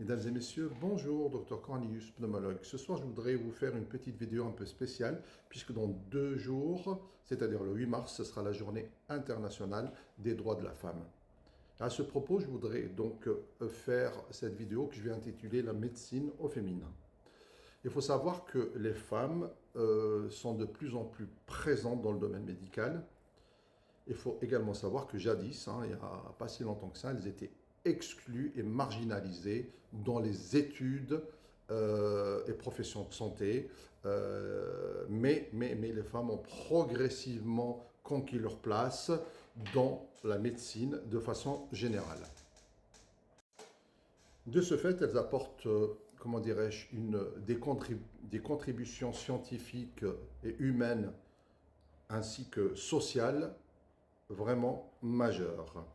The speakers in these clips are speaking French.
Mesdames et messieurs, bonjour, Dr Cornelius, pneumologue. Ce soir, je voudrais vous faire une petite vidéo un peu spéciale, puisque dans 2 jours, c'est-à-dire le 8 mars, ce sera la journée internationale des droits de la femme. À ce propos, je voudrais donc faire cette vidéo que je vais intituler La médecine au féminin. Il faut savoir que les femmes sont de plus en plus présentes dans le domaine médical. Il faut également savoir que jadis, il n'y a pas si longtemps que ça, elles étaient exclues et marginalisées dans les études et professions de santé. Mais les femmes ont progressivement conquis leur place dans la médecine de façon générale. De ce fait, elles apportent, comment dirais-je, des contributions scientifiques et humaines ainsi que sociales vraiment majeures.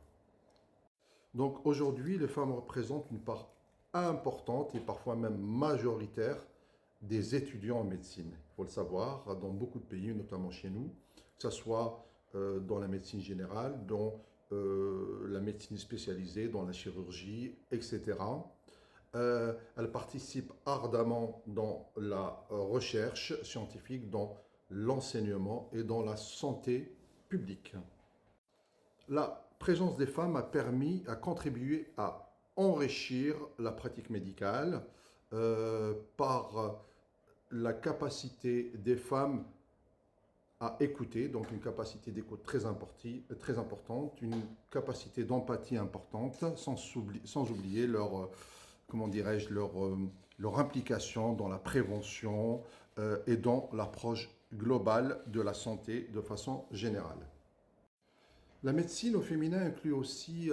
Donc aujourd'hui, les femmes représentent une part importante et parfois même majoritaire des étudiants en médecine. Il faut le savoir, dans beaucoup de pays, notamment chez nous, que ce soit dans la médecine générale, dans la médecine spécialisée, dans la chirurgie, etc. Elles participent ardemment dans la recherche scientifique, dans l'enseignement et dans la santé publique. La présence des femmes a contribué à enrichir la pratique médicale par la capacité des femmes à écouter, donc une capacité d'écoute très importante, une capacité d'empathie importante, sans oublier leur, comment dirais-je, leur implication dans la prévention et dans l'approche globale de la santé de façon générale. La médecine au féminin inclut aussi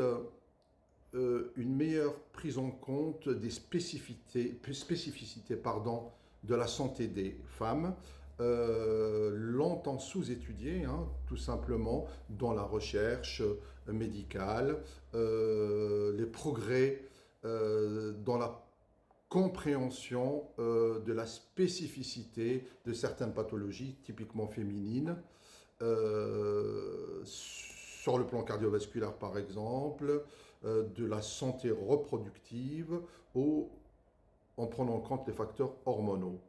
une meilleure prise en compte des spécificités de la santé des femmes, longtemps sous-étudiées, tout simplement, dans la recherche médicale, les progrès dans la compréhension de la spécificité de certaines pathologies typiquement féminines, sur le plan cardiovasculaire par exemple, de la santé reproductive ou en prenant en compte les facteurs hormonaux.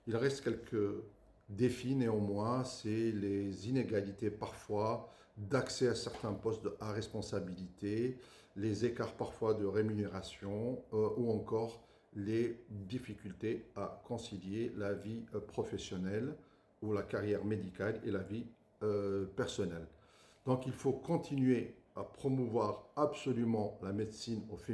Il reste quelques défis néanmoins, c'est les inégalités parfois d'accès à certains postes à responsabilité, les écarts parfois de rémunération ou encore les difficultés à concilier la vie professionnelle ou la carrière médicale et la vie personnelle. Donc il faut continuer à promouvoir absolument la médecine au féminin